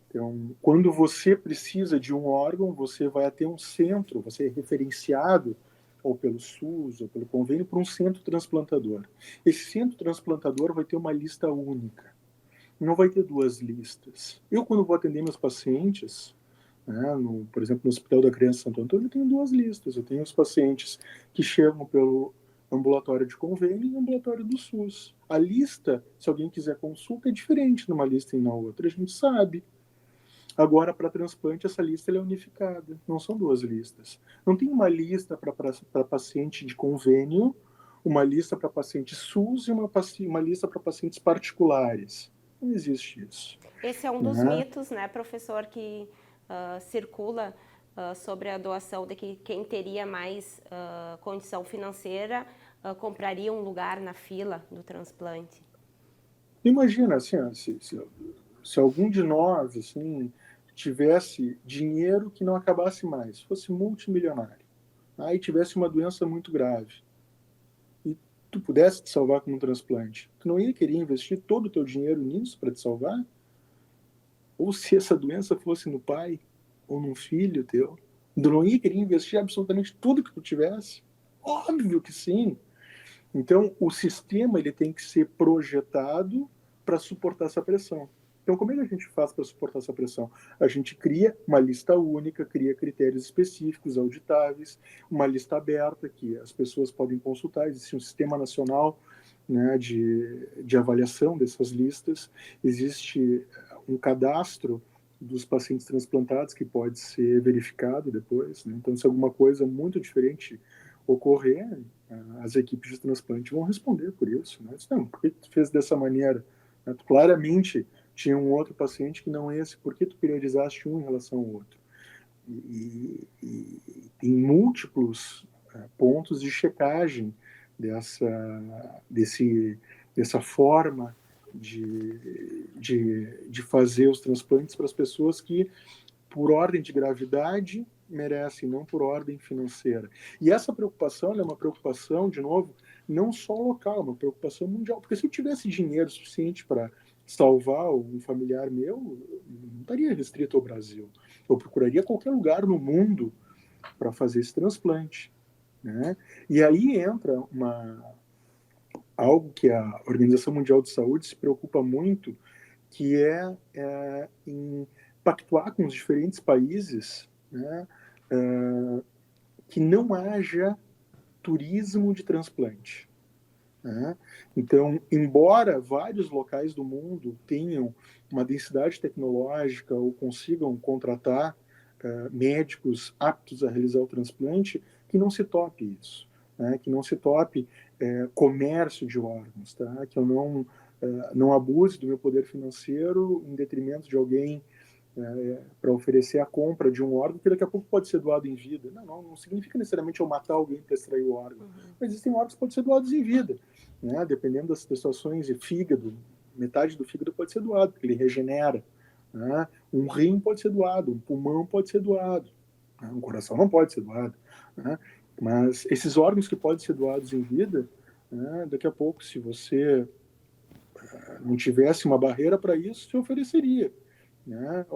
Então, quando você precisa de um órgão, você vai até um centro, você é referenciado ou pelo SUS ou pelo convênio para um centro transplantador. Esse centro transplantador vai ter uma lista única, não vai ter duas listas. Eu, quando vou atender meus pacientes, né, por exemplo, no Hospital da Criança Santo Antônio, eu tenho duas listas. Eu tenho os pacientes que chegam pelo ambulatório de convênio e ambulatório do SUS. A lista, se alguém quiser consulta, é diferente numa lista e na outra, a gente sabe. Agora, para transplante, essa lista é unificada, não são duas listas. Não tem uma lista para paciente de convênio, uma lista para paciente SUS e uma lista para pacientes particulares. Não existe isso. Esse é um dos mitos, né, professor, que circula sobre a doação, de que quem teria mais condição financeira compraria um lugar na fila do transplante. Imagina, assim, se algum de nós assim, tivesse dinheiro que não acabasse mais, fosse multimilionário, aí tivesse uma doença muito grave, e tu pudesse te salvar com um transplante, tu não ia querer investir todo o teu dinheiro nisso para te salvar? Ou se essa doença fosse no pai ou num filho teu, tu não ia querer investir absolutamente tudo que tu tivesse? Óbvio que sim. Então, o sistema ele tem que ser projetado para suportar essa pressão. Então, como é que a gente faz para suportar essa pressão? A gente cria uma lista única, cria critérios específicos, auditáveis, uma lista aberta que as pessoas podem consultar. Existe um sistema nacional, né, de avaliação dessas listas. Existe um cadastro dos pacientes transplantados que pode ser verificado depois, né? Então, se alguma coisa muito diferente ocorrer, as equipes de transplante vão responder por isso, né? Não, por que tu fez dessa maneira? Tu claramente tinha um outro paciente que não é esse, por que tu priorizaste um em relação ao outro? E tem múltiplos pontos de checagem dessa forma de fazer os transplantes para as pessoas que, por ordem de gravidade, merecem, não por ordem financeira. E essa preocupação é uma preocupação, de novo, não só local, uma preocupação mundial. Porque se eu tivesse dinheiro suficiente para salvar um familiar meu, não estaria restrito ao Brasil. Eu procuraria qualquer lugar no mundo para fazer esse transplante, né? E aí entra algo que a Organização Mundial de Saúde se preocupa muito, que é em pactuar com os diferentes países, né, que não haja turismo de transplante, né? Então, embora vários locais do mundo tenham uma densidade tecnológica ou consigam contratar médicos aptos a realizar o transplante, que não se tope isso, né? Que não se tope comércio de órgãos, tá? Que eu não abuse do meu poder financeiro em detrimento de alguém para oferecer a compra de um órgão que daqui a pouco pode ser doado em vida. Não significa necessariamente eu matar alguém para extrair o órgão. Mas existem órgãos que podem ser doados em vida, né? Dependendo das situações de fígado, metade do fígado pode ser doado, porque ele regenera, né? Um rim pode ser doado, um pulmão pode ser doado, né? Um coração não pode ser doado, né? Mas esses órgãos que podem ser doados em vida, né? Daqui a pouco, se você não tivesse uma barreira para isso, se ofereceria, né?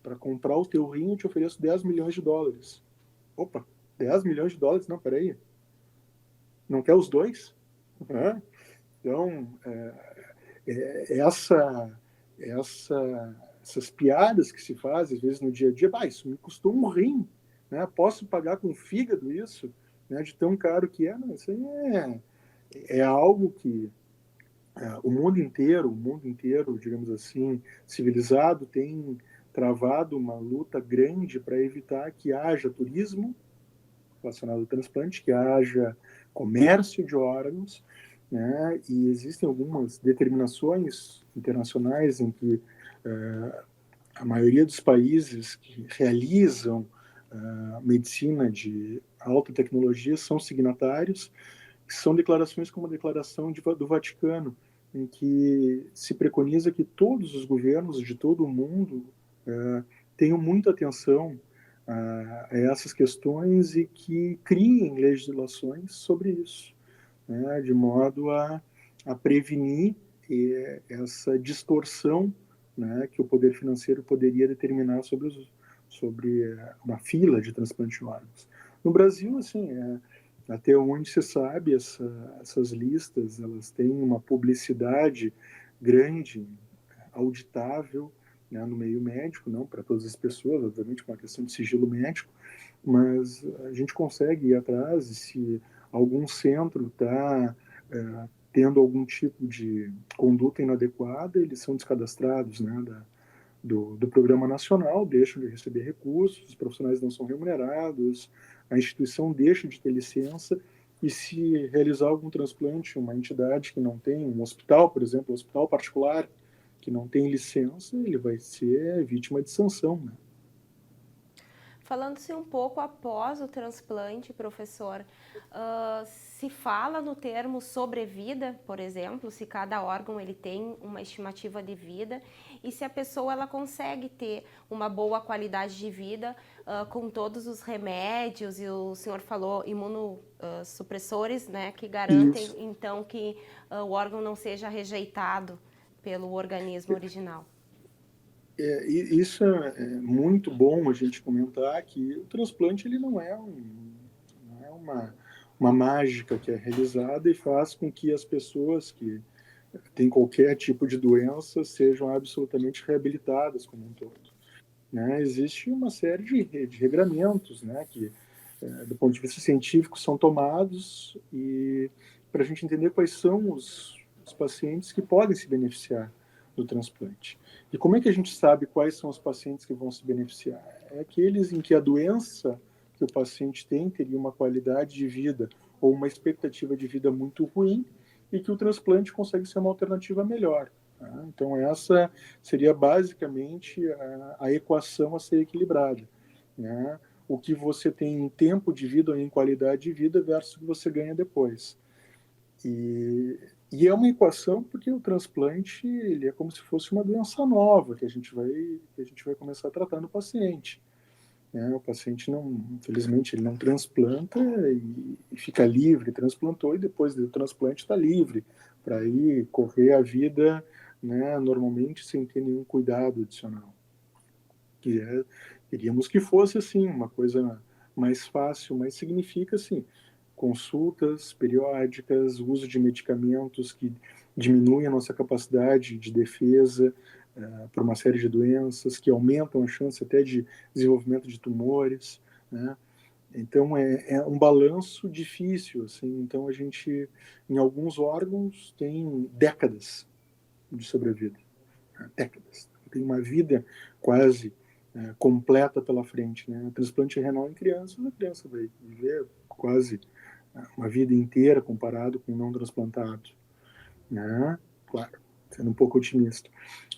Para comprar o teu rim eu te ofereço 10 milhões de dólares. Opa, 10 milhões de dólares? Não, peraí. Não quer os dois? Uhum. Então, essas piadas que se fazem, às vezes, no dia a dia, isso me custou um rim, né? Posso pagar com fígado isso, né? De tão caro que é? Não, isso aí é algo que o mundo inteiro, digamos assim, civilizado, tem travado uma luta grande para evitar que haja turismo relacionado ao transplante, que haja comércio de órgãos, né? E existem algumas determinações internacionais em que a maioria dos países que realizam medicina de alta tecnologia são signatários, que são declarações como a declaração do Vaticano, em que se preconiza que todos os governos de todo o mundo tenham muita atenção a essas questões e que criem legislações sobre isso, né, de modo a prevenir essa distorção, né, que o poder financeiro poderia determinar sobre uma fila de transplante de órgãos. No Brasil, assim, até onde se sabe, essas listas elas têm uma publicidade grande, auditável, né, no meio médico, não para todas as pessoas, obviamente, uma questão de sigilo médico, mas a gente consegue ir atrás e se algum centro está tendo algum tipo de conduta inadequada, eles são descadastrados, né, do programa nacional, deixam de receber recursos, os profissionais não são remunerados, a instituição deixa de ter licença, e se realizar algum transplante, uma entidade que não tem, um hospital, por exemplo, um hospital particular, que não tem licença, ele vai ser vítima de sanção, né? Falando-se um pouco após o transplante, professor, se fala no termo sobrevida, por exemplo, se cada órgão ele tem uma estimativa de vida e se a pessoa ela consegue ter uma boa qualidade de vida com todos os remédios e o senhor falou imunossupressores, né, que garantem Isso. então que o órgão não seja rejeitado pelo organismo original. Isso é muito bom a gente comentar que o transplante ele não é uma mágica que é realizada e faz com que as pessoas que têm qualquer tipo de doença sejam absolutamente reabilitadas como um todo, né? Existe uma série de regramentos, né, que, do ponto de vista científico, são tomados e para a gente entender quais são os pacientes que podem se beneficiar do transplante. E como é que a gente sabe quais são os pacientes que vão se beneficiar? É aqueles em que a doença que o paciente tem teria uma qualidade de vida ou uma expectativa de vida muito ruim e que o transplante consegue ser uma alternativa melhor. Tá? Então, essa seria basicamente a equação a ser equilibrada, né? O que você tem em tempo de vida ou em qualidade de vida versus o que você ganha depois. E é uma equação porque o transplante ele é como se fosse uma doença nova que a gente vai começar a tratar no paciente. Né? O paciente não, infelizmente, ele não transplanta e fica livre, transplantou e depois do transplante está livre para ir correr a vida, né, normalmente sem ter nenhum cuidado adicional. Queríamos que fosse assim, uma coisa mais fácil, mas significa assim, consultas periódicas, uso de medicamentos que diminuem a nossa capacidade de defesa para uma série de doenças, que aumentam a chance até de desenvolvimento de tumores, né? Então é um balanço difícil, assim. Então a gente, em alguns órgãos, tem décadas de sobrevida, né? Décadas. Tem uma vida quase completa pela frente, né? Transplante renal em crianças, a criança vai viver quase uma vida inteira comparado com um não transplantado, né? Claro, sendo um pouco otimista.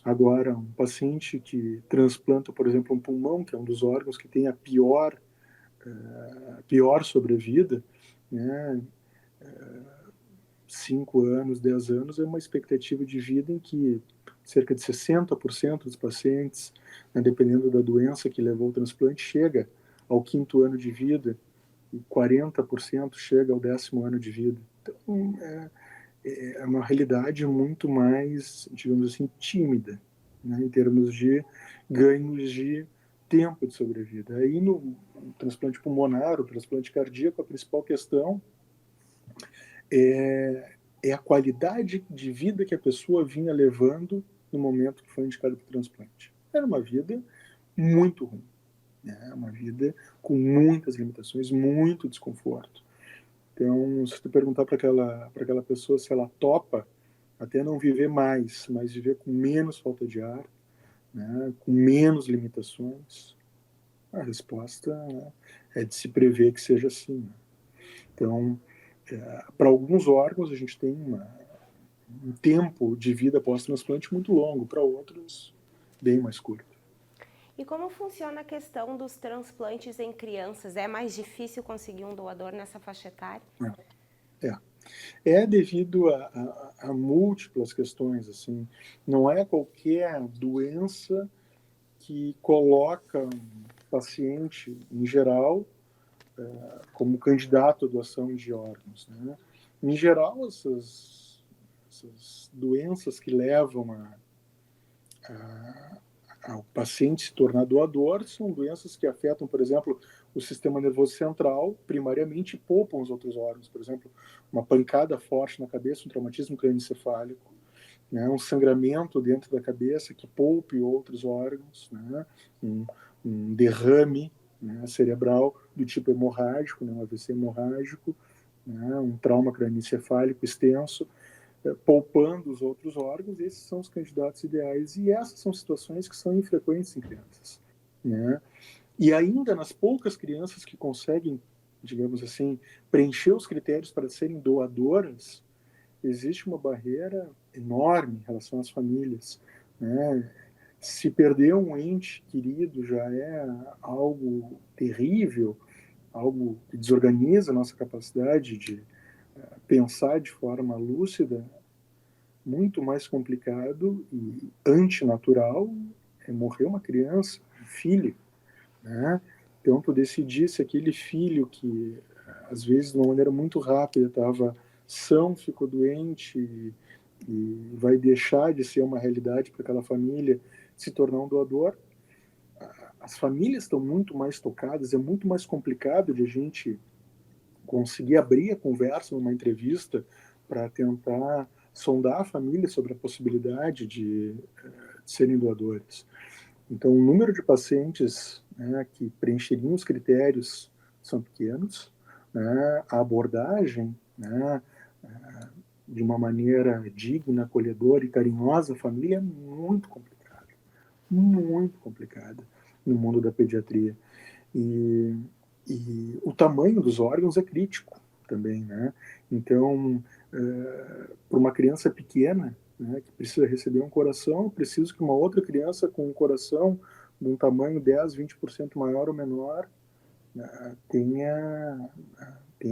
Agora, um paciente que transplanta, por exemplo, um pulmão, que é um dos órgãos que tem a pior sobrevida, né? 5 anos, 10 anos, é uma expectativa de vida em que cerca de 60% dos pacientes, né, dependendo da doença que levou ao transplante, chega ao 5º ano de vida e 40% chega ao 10º ano de vida. Então, é uma realidade muito mais, digamos assim, tímida, né, em termos de ganhos de tempo de sobrevida. Aí no transplante pulmonar, o transplante cardíaco, a principal questão é a qualidade de vida que a pessoa vinha levando no momento que foi indicado para o transplante. Era uma vida muito ruim, né? Uma vida com muitas limitações, muito desconforto. Então, se tu perguntar para aquela pessoa se ela topa até não viver mais, mas viver com menos falta de ar, né, com menos limitações, a resposta é de se prever que seja assim. Né? Então, para alguns órgãos a gente tem um tempo de vida pós-transplante muito longo, para outros bem mais curto. E como funciona a questão dos transplantes em crianças? É mais difícil conseguir um doador nessa faixa etária? É. É devido a múltiplas questões, assim. Não é qualquer doença que coloca paciente, em geral, como candidato à doação de órgãos, né? Em geral, essas doenças que levam ao paciente se tornar doador são doenças que afetam, por exemplo, o sistema nervoso central, primariamente, e poupam os outros órgãos. Por exemplo, uma pancada forte na cabeça, um traumatismo crânioencefálico, né, um sangramento dentro da cabeça que poupe outros órgãos, né, um derrame, né, cerebral do tipo hemorrágico, né, um AVC hemorrágico, né, um trauma crânioencefálico extenso, poupando os outros órgãos. Esses são os candidatos ideais, e essas são situações que são infrequentes em crianças, né? E ainda nas poucas crianças que conseguem, digamos assim, preencher os critérios para serem doadoras, existe uma barreira enorme em relação às famílias, né? Se perder um ente querido já é algo terrível, algo que desorganiza a nossa capacidade de pensar de forma lúcida. Muito mais complicado e antinatural é morrer uma criança, um filho, né? Então, tu decidir se aquele filho que, às vezes, de uma maneira muito rápida, estava são, ficou doente e vai deixar de ser uma realidade para aquela família se tornar um doador. As famílias estão muito mais tocadas, é muito mais complicado de a gente conseguir abrir a conversa numa entrevista para tentar sondar a família sobre a possibilidade de serem doadores. Então, o número de pacientes, né, que preencheriam os critérios são pequenos, né, a abordagem, né, de uma maneira digna, acolhedora e carinhosa à família é muito complicada no mundo da pediatria. E, e o tamanho dos órgãos é crítico também, né? Então, para uma criança pequena, né, que precisa receber um coração, preciso que uma outra criança com um coração de um tamanho 10, 20% maior ou menor, né, tenha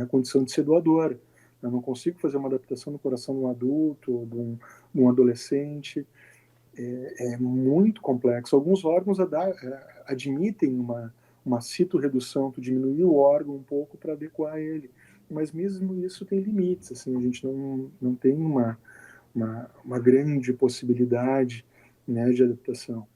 condição de ser doadora. Eu não consigo fazer uma adaptação no coração de um adulto ou de um adolescente. É muito complexo. Alguns órgãos admitem uma citorredução, tu diminuir o órgão um pouco para adequar ele. Mas mesmo isso tem limites, assim, a gente não tem uma grande possibilidade, né, de adaptação.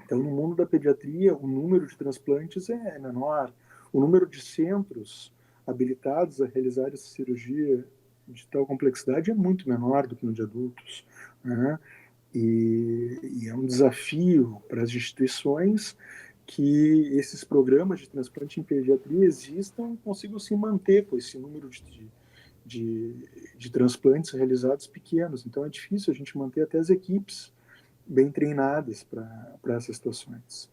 Então, no mundo da pediatria, o número de transplantes é menor, o número de centros habilitados a realizar essa cirurgia de tal complexidade é muito menor do que no de adultos, né? E é um desafio para as instituições que esses programas de transplante em pediatria existam e consigam se manter com esse número de transplantes realizados pequenos. Então é difícil a gente manter até as equipes bem treinadas para essas situações.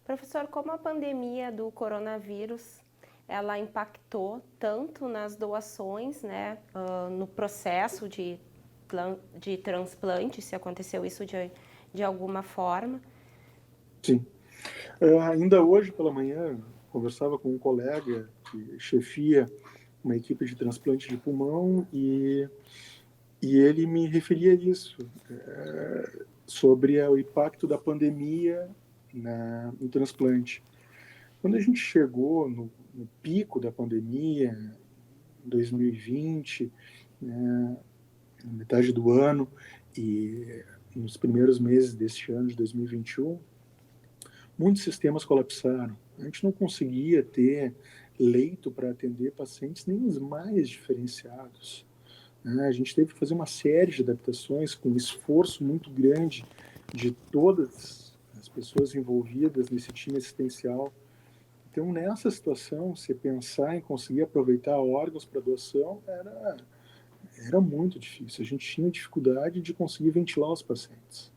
Professor, como a pandemia do coronavírus ela impactou tanto nas doações, né, no processo de transplante, se aconteceu isso de alguma forma? Sim. Ainda hoje pela manhã, conversava com um colega que chefia uma equipe de transplante de pulmão e ele me referia a isso, sobre o impacto da pandemia no transplante. Quando a gente chegou no pico da pandemia, em 2020, né, na metade do ano, e nos primeiros meses deste ano de 2021, muitos sistemas colapsaram. A gente não conseguia ter leito para atender pacientes nem os mais diferenciados. A gente teve que fazer uma série de adaptações com um esforço muito grande de todas as pessoas envolvidas nesse time assistencial. Então, nessa situação, se pensar em conseguir aproveitar órgãos para doação era muito difícil. A gente tinha dificuldade de conseguir ventilar os pacientes,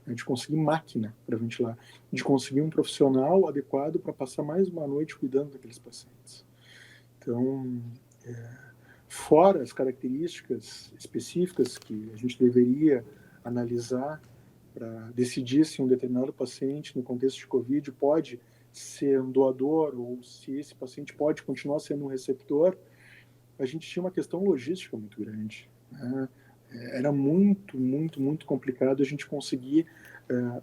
de conseguir máquina para ventilar, de conseguir um profissional adequado para passar mais uma noite cuidando daqueles pacientes. Então, fora as características específicas que a gente deveria analisar para decidir se um determinado paciente, no contexto de Covid, pode ser um doador ou se esse paciente pode continuar sendo um receptor, a gente tinha uma questão logística muito grande, né? Era muito complicado a gente conseguir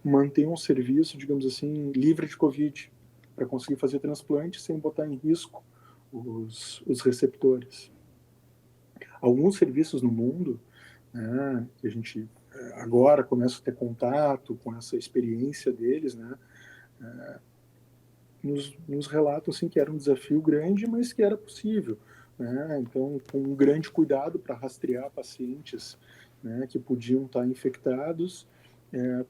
manter um serviço, digamos assim, livre de Covid, para conseguir fazer transplante sem botar em risco os receptores. Alguns serviços no mundo, né, que a gente agora começa a ter contato com essa experiência deles, né, nos relatam assim, que era um desafio grande, mas que era possível. Né? Então, com um grande cuidado para rastrear pacientes, né, que podiam estar infectados,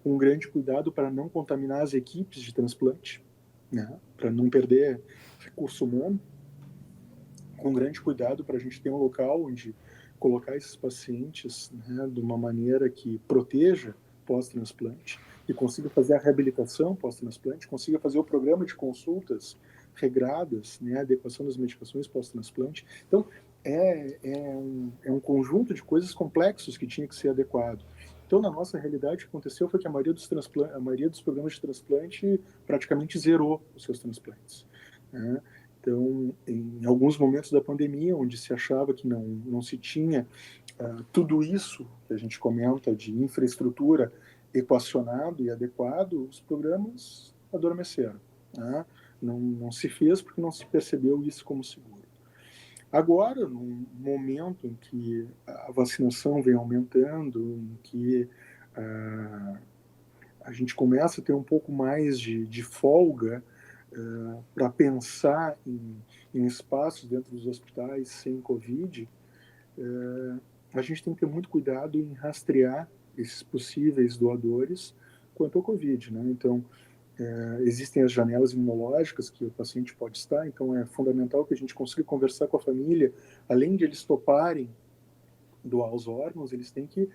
com um grande cuidado para não contaminar as equipes de transplante, né, para não perder recurso humano, com grande cuidado para a gente ter um local onde colocar esses pacientes, né, de uma maneira que proteja pós-transplante e consiga fazer a reabilitação pós-transplante, consiga fazer o programa de consultas regradas, né, a adequação das medicações pós-transplante. Então, é um conjunto de coisas complexos que tinha que ser adequado. Então, na nossa realidade, o que aconteceu foi que a maioria dos programas de transplante praticamente zerou os seus transplantes. Né? Então, em alguns momentos da pandemia, onde se achava que não se tinha tudo isso que a gente comenta de infraestrutura equacionado e adequado, os programas adormeceram. Né? Não se fez porque não se percebeu isso como seguro. Agora, num momento em que a vacinação vem aumentando, em que a gente começa a ter um pouco mais de folga para pensar em espaços dentro dos hospitais sem Covid, a gente tem que ter muito cuidado em rastrear esses possíveis doadores quanto ao Covid. Né? Então, existem as janelas imunológicas que o paciente pode estar, então é fundamental que a gente consiga conversar com a família, além de eles toparem doar os órgãos, eles têm que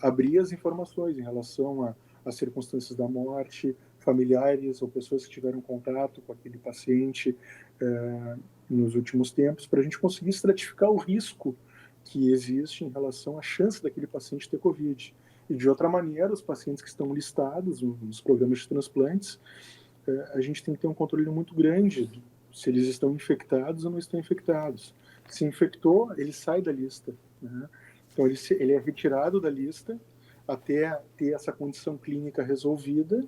abrir as informações em relação às circunstâncias da morte, familiares ou pessoas que tiveram contato com aquele paciente nos últimos tempos, para a gente conseguir estratificar o risco que existe em relação à chance daquele paciente ter Covid. E, de outra maneira, os pacientes que estão listados nos programas de transplantes, a gente tem que ter um controle muito grande se eles estão infectados ou não estão infectados. Se infectou, ele sai da lista. Né? Então, ele é retirado da lista até ter essa condição clínica resolvida.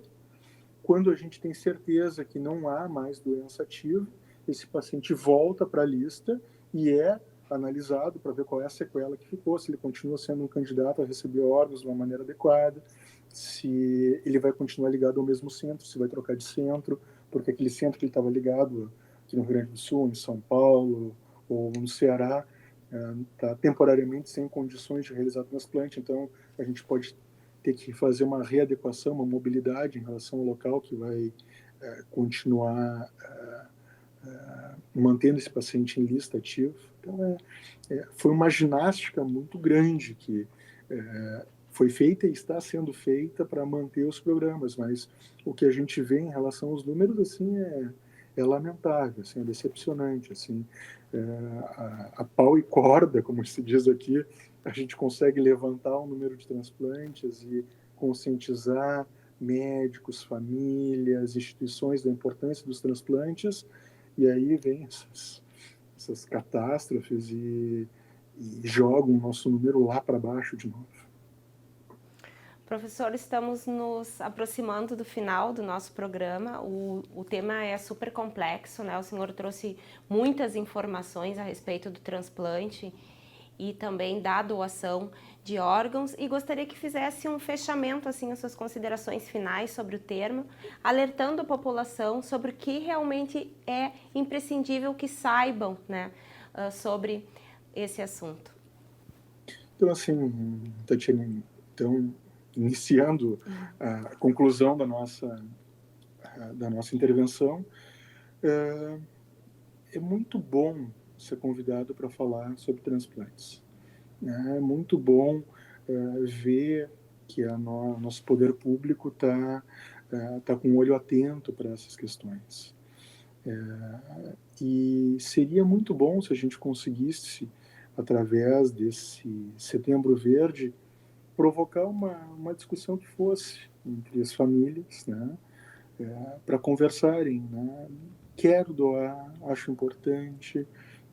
Quando a gente tem certeza que não há mais doença ativa, esse paciente volta para a lista e é analisado para ver qual é a sequela que ficou, se ele continua sendo um candidato a receber órgãos de uma maneira adequada, se ele vai continuar ligado ao mesmo centro, se vai trocar de centro, porque aquele centro que ele estava ligado aqui no Rio Grande do Sul, em São Paulo ou no Ceará, está temporariamente sem condições de realizar transplante, então a gente pode ter que fazer uma readequação, uma mobilidade em relação ao local que vai continuar mantendo esse paciente em lista ativa. Então, foi uma ginástica muito grande que foi feita e está sendo feita para manter os programas, mas o que a gente vê em relação aos números assim é lamentável, assim, é decepcionante, assim, a pau e corda, como se diz aqui, a gente consegue levantar o número de transplantes e conscientizar médicos, famílias, instituições da importância dos transplantes, e aí vem essas catástrofes e jogam o nosso número lá para baixo de novo. Professor, estamos nos aproximando do final do nosso programa. O tema é super complexo, né? O senhor trouxe muitas informações a respeito do transplante e também da doação de órgãos, e gostaria que fizesse um fechamento, assim, as suas considerações finais sobre o termo, alertando a população sobre o que realmente é imprescindível que saibam, né, sobre esse assunto. Então, assim, Tatiana, então, iniciando a conclusão da nossa intervenção, é muito bom ser convidado para falar sobre transplantes. É muito bom ver que nosso poder público tá com um olho atento para essas questões. E seria muito bom se a gente conseguisse, através desse Setembro Verde, provocar uma discussão que fosse entre as famílias, né, para conversarem, né, quero doar, acho importante,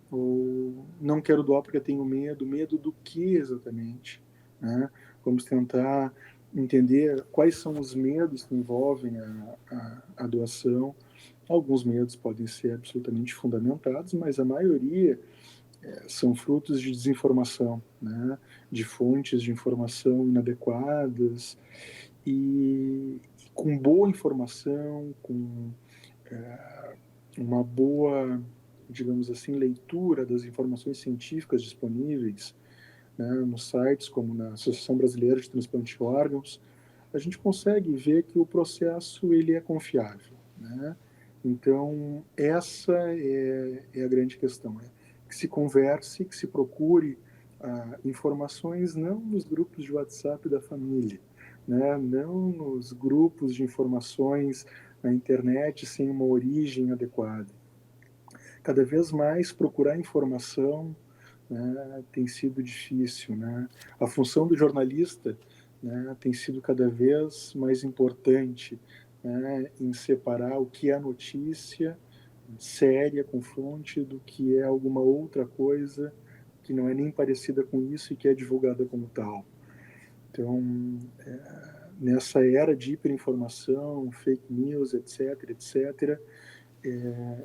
ou não quero doar porque tenho medo do que exatamente, né? Vamos tentar entender quais são os medos que envolvem a doação. Alguns medos podem ser absolutamente fundamentados, mas a maioria são frutos de desinformação, né? De fontes de informação inadequadas, e com boa informação, com uma boa, digamos assim, leitura das informações científicas disponíveis, né, nos sites como na Associação Brasileira de Transplante de Órgãos, a gente consegue ver que o processo ele é confiável, né? Então, essa é a grande questão, que se converse, que se procure informações não nos grupos de WhatsApp da família, né? Não nos grupos de informações na internet sem uma origem adequada. Cada vez mais procurar informação, né, tem sido difícil, né? A função do jornalista, né, tem sido cada vez mais importante, né, em separar o que é notícia séria com fonte do que é alguma outra coisa que não é nem parecida com isso e que é divulgada como tal. Então, nessa era de hiperinformação, fake news, etc.,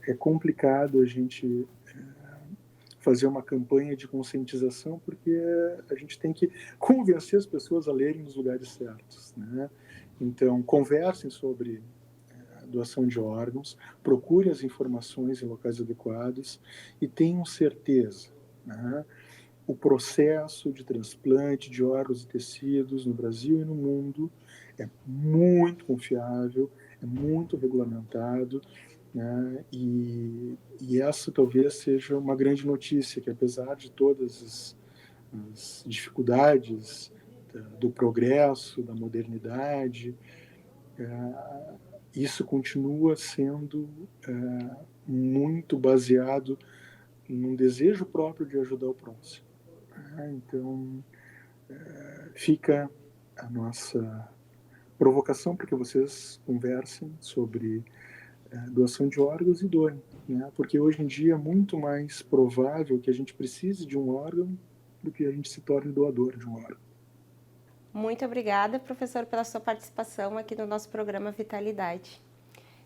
é complicado a gente fazer uma campanha de conscientização, porque a gente tem que convencer as pessoas a lerem nos lugares certos, né? Então, conversem sobre doação de órgãos, procurem as informações em locais adequados e tenham certeza, né? O processo de transplante de órgãos e tecidos no Brasil e no mundo é muito confiável, é muito regulamentado, né? E essa talvez seja uma grande notícia, que apesar de todas as dificuldades do progresso, da modernidade, isso continua sendo muito baseado num desejo próprio de ajudar o próximo. Então, fica a nossa provocação para que vocês conversem sobre doação de órgãos e doem, né? Porque hoje em dia é muito mais provável que a gente precise de um órgão do que a gente se torne doador de um órgão. Muito obrigada, professor, pela sua participação aqui no nosso programa Vitalidade.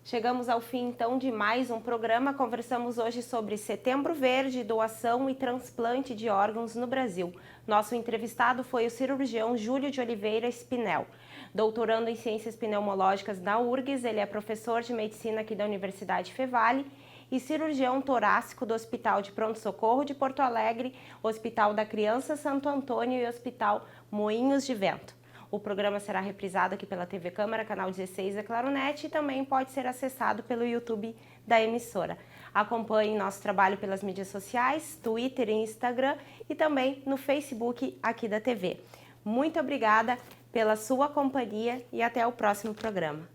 Chegamos ao fim, então, de mais um programa. Conversamos hoje sobre Setembro Verde, doação e transplante de órgãos no Brasil. Nosso entrevistado foi o cirurgião Júlio de Oliveira Spinel. Doutorando em Ciências Pneumológicas na URGS, ele é professor de medicina aqui da Universidade Fevale e cirurgião torácico do Hospital de Pronto-Socorro de Porto Alegre, Hospital da Criança Santo Antônio e Hospital Moinhos de Vento. O programa será reprisado aqui pela TV Câmara, canal 16 da Claronet, e também pode ser acessado pelo YouTube da emissora. Acompanhe nosso trabalho pelas mídias sociais, Twitter e Instagram, e também no Facebook aqui da TV. Muito obrigada pela sua companhia e até o próximo programa.